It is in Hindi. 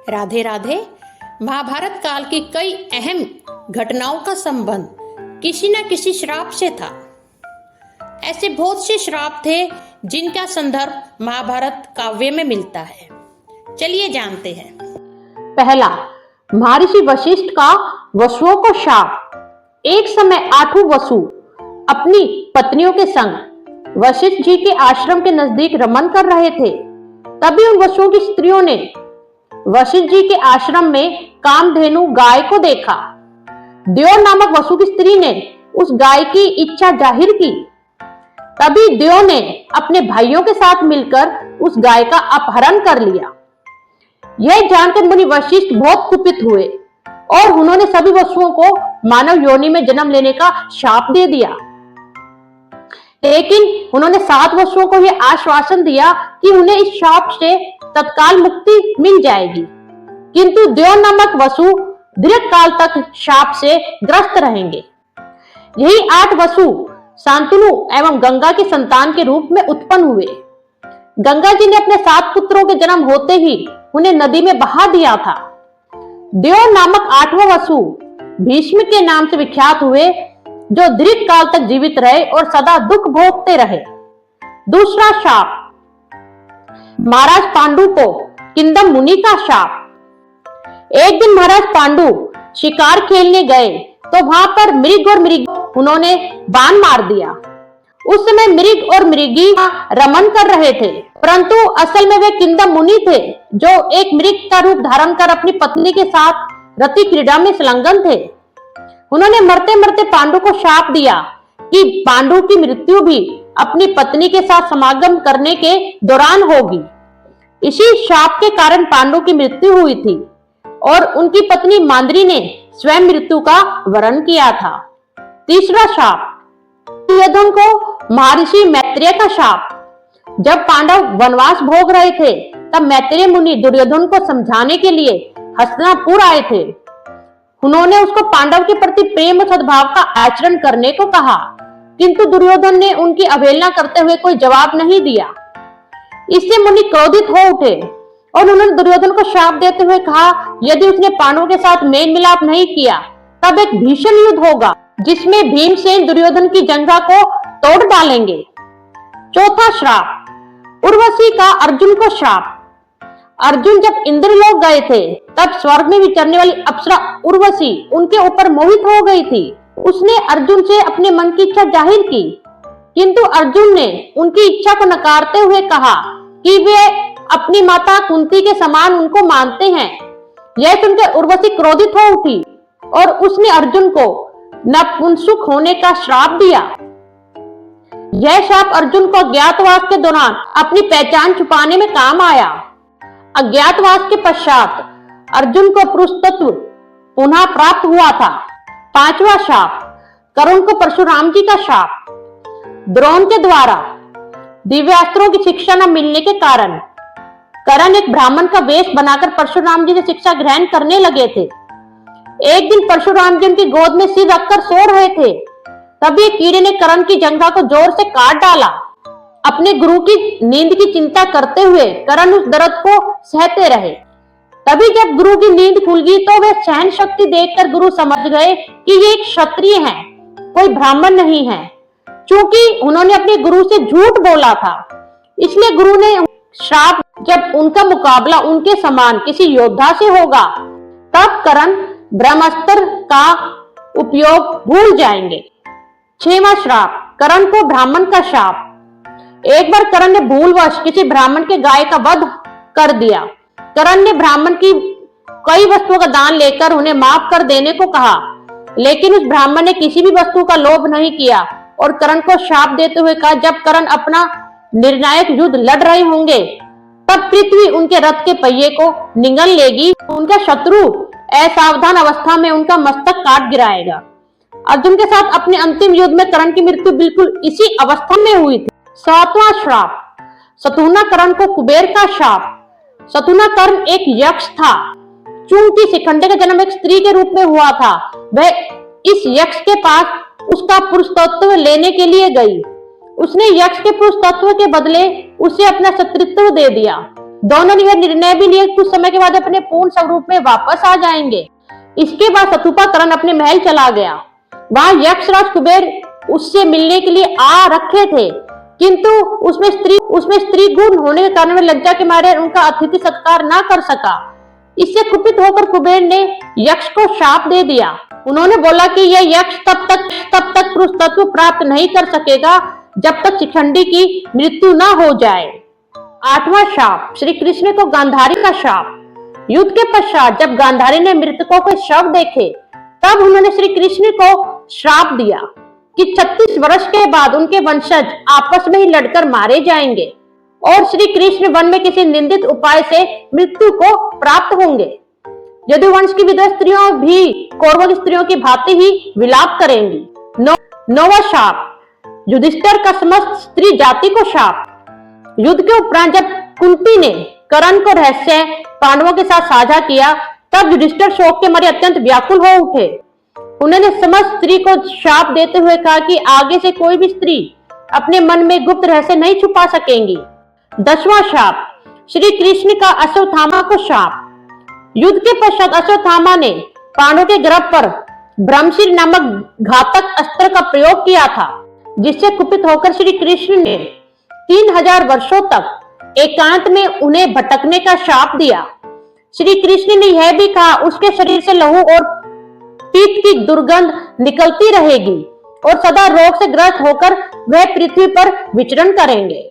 राधे राधे। महाभारत काल की कई अहम घटनाओं का संबंध किसी न किसी श्राप से था। ऐसे बहुत से श्राप थे जिनका संदर्भ महाभारत काव्य में मिलता है। चलिए जानते हैं। पहला, महर्षि वशिष्ठ का वसुओं को शाप। एक समय 8 वसु अपनी पत्नियों के संग वशिष्ठ जी के आश्रम के नजदीक रमन कर रहे थे। तभी उन वसुओं की स्त्रियों ने वशिष्ठ जी के आश्रम में कामधेनु गाय को देखा। द्योर नामक वसु की स्त्री ने उस गाय की इच्छा जाहिर की। तभी द्योर ने अपने भाइयों के साथ मिलकर उस गाय का अपहरण कर लिया। यह जानकर मुनि वशिष्ठ बहुत कुपित हुए और उन्होंने सभी वसुओं को मानव योनि में जन्म लेने का शाप दे दिया। लेकिन उन्होंने 7 वसुओं को यह आश्वासन दिया कि उन्हें इस शाप से तत्काल मुक्ति मिल जाएगी, किंतु द्योर नामक वसु दीर्घ काल तक शाप से ग्रस्त रहेंगे। यही 8 वसु शांतनु एवं गंगा के संतान के रूप में उत्पन्न हुए। गंगा जी ने अपने 7 पुत्रों के जन्म होते ही उन्हें नदी में बहा दिया था। द्योर नामक 8वां वसु भीष्म के नाम से विख्यात हुए, जो दीर्घ काल तक जीवित रहे और सदा दुख भोगते रहे। दूसरा शाप, महाराज पांडु को किंदम मुनि का शाप। एक दिन महाराज पांडु शिकार खेलने गए तो वहां पर मृग और मृगी उन्होंने बाण मार दिया। उस समय मृग और मृगी रमन कर रहे थे, परंतु असल में वे किंदम मुनि थे, जो एक मृग का रूप धारण कर अपनी पत्नी के साथ रति क्रीड़ा में संलग्न थे। उन्होंने मरते मरते पांडु को शाप दिया कि पांडु की मृत्यु भी अपनी पत्नी के साथ समागम करने के दौरान होगी। इसी शाप के कारण पांडु की मृत्यु हुई थी और उनकी पत्नी मांद्री ने स्वयं मृत्यु का वरण किया था। तीसरा शाप, दुर्योधन को महर्षि मैत्रेय का शाप। जब पांडव वनवास भोग रहे थे तब मैत्रेय मुनि दुर्योधन को समझाने के लिए हस्तिनापुर आए थे। उन्होंने उसको पांडव के प्रति प्रेम और सद्भाव का आचरण करने को कहा, किंतु दुर्योधन ने उनकी अवहेलना करते हुए कोई जवाब नहीं दिया। इससे मुनि क्रोधित हो उठे और उन्होंने दुर्योधन को शाप देते हुए कहा, यदि उसने पांडवों के साथ मेल मिलाप नहीं किया तब एक भीषण युद्ध होगा जिसमें भीमसेन दुर्योधन की जंघा को तोड़ डालेंगे। चौथा श्राप, उर्वशी का अर्जुन को शाप। अर्जुन जब इंद्रलोक गए थे तब स्वर्ग में विचरने वाली अप्सरा उर्वशी उनके ऊपर मोहित हो गई थी। उसने अर्जुन से अपने मन की इच्छा जाहिर की, किंतु अर्जुन ने उनकी इच्छा को नकारते हुए कहा कि वे अपनी माता कुंती के समान उनको मानते हैं। यह सुनकर उर्वशी क्रोधित हो उठी और उसने अर्जुन को नपुंसक होने का श्राप दिया। यह श्राप अर्जुन को अज्ञातवास के दौरान अपनी पहचान छुपाने में काम आया। अज्ञातवास के पश्चात अर्जुन को पुरुष तत्व पुनः प्राप्त हुआ था। 5वां शाप, कर्ण को परशुराम जी का शाप। द्रोण के द्वारा दिव्यास्त्रों की शिक्षा न मिलने के कारण कर्ण एक ब्राह्मण का वेश बनाकर परशुराम जी से शिक्षा ग्रहण करने लगे थे। एक दिन परशुराम जी उनकी गोद में सिर रखकर सो रहे थे, तभी कीड़े ने कर्ण की जंघा को जोर से काट डाला। अपने गुरु की नींद की चिंता करते हुए कर्ण उस दर्द को सहते रहे। तभी जब गुरु की नींद खुल गई तो वे सहन शक्ति देखकर गुरु समझ गए कि ये एक क्षत्रिय है, कोई ब्राह्मण नहीं है। चूंकि उन्होंने अपने गुरु से झूठ बोला था, इसलिए गुरु ने श्राप, जब उनका मुकाबला उनके समान किसी योद्धा से होगा तब कर्ण ब्रह्मास्त्र का उपयोग भूल जाएंगे। 6वां श्राप, कर्ण को ब्राह्मण का शाप। एक बार कर्ण ने भूलवश किसी ब्राह्मण के गाय का वध कर दिया। कर्ण ने ब्राह्मण की कई वस्तुओं का दान लेकर उन्हें माफ कर देने को कहा, लेकिन उस ब्राह्मण ने किसी भी वस्तु का लोभ नहीं किया और कर्ण को शाप देते हुए कहा, जब कर्ण अपना निर्णायक युद्ध लड़ रहे होंगे तब पृथ्वी उनके रथ के पहिए को निगल लेगी। उनका शत्रु असावधान अवस्था में उनका मस्तक काट गिराएगा। अर्जुन के साथ अपने अंतिम युद्ध में कर्ण की मृत्यु बिल्कुल इसी अवस्था में हुई थी। 7वां श्राप, शतुना कर्ण को कुबेर का शाप। शतुना कर्ण एक यक्ष था। चूंकि शिखंडी का जन्म एक स्त्री के रूप में हुआ था, वह इस यक्ष के पास उसका पुरुष तत्व लेने के लिए गई। उसने यक्ष के पुरुष तत्व के बदले उसे अपना शत्रुत्व दे दिया। दोनों ने यह निर्णय भी लिया कुछ समय के बाद अपने पूर्ण स्वरूप में वापस आ जाएंगे। इसके बाद शतरूपाकरण अपने महल चला गया। वहां यक्षराज कुबेर उससे मिलने के लिए आ रखे थे, किंतु उसमें स्त्री गुण होने के कारण वह लज्जा के मारे उनका अतिथि सत्कार ना कर सका। इससे कुपित होकर कुबेर ने यक्ष को शाप दे दिया। उन्होंने बोला कि यह यक्ष तब तक पुरुष तत्व प्राप्त नहीं कर सकेगा जब तक शिखंडी की मृत्यु ना हो जाए। 8वां शाप, श्री कृष्ण को गांधारी का शाप। युद्ध के पश्चात जब गांधारी ने मृतकों के शव देखे तब उन्होंने श्री कृष्ण को श्राप दिया कि 36 वर्ष के बाद उनके वंशज आपस में ही लड़कर मारे जाएंगे और श्री कृष्ण वन में किसी निंदित उपाय से मृत्यु को प्राप्त होंगे। यदुवंश की विधवा स्त्रियों भी कौरवों की स्त्रियों की भांति ही विलाप करेंगी। 9वां शाप, युधिष्ठिर का समस्त स्त्री जाति को शाप। युद्ध के उपरांत जब कुंती ने कर्ण को रहस्य पांडवों के साथ साझा किया तब युधिष्ठिर शोक के मारे अत्यंत व्याकुल हो उठे। उन्होंने समस्त स्त्री को शाप देते हुए कहा कि आगे से कोई भी स्त्री अपने मन में गुप्त रहस्य नहीं छुपा सकेंगी। 10वां शाप, श्री कृष्ण का अश्वत्थामा को शाप। युद्ध के पश्चात अश्वत्थामा ने पांडवों के गर्भ पर ब्रह्मशिर नामक घातक अस्त्र का प्रयोग किया था, जिससे कुपित होकर श्री कृष्ण ने 3000 वर्षों तक एकांत में उन्हें भटकने का शाप दिया। श्री कृष्ण ने यह भी कहा उसके शरीर से लहू और पीत की दुर्गंध निकलती रहेगी और सदा रोग से ग्रस्त होकर वह पृथ्वी पर विचरण करेंगे।